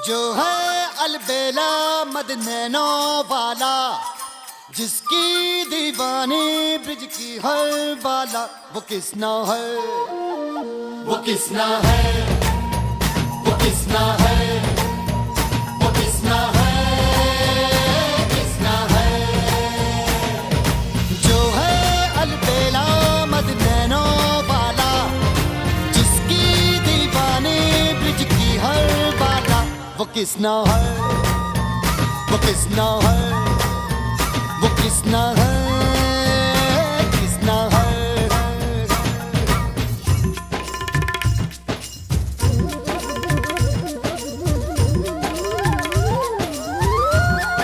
जो है अलबेला मद नैनो वाला, जिसकी दीवानी ब्रिज की हर बाला, वो किसना है, वो किसना है, वो किसना है, वो किसना है, किसना है। जो है अलबेला मद नैनो वाला, जिसकी दीवानी ब्रिज की हर बाला, वो किसना है, वो किसना है, वो किसना है।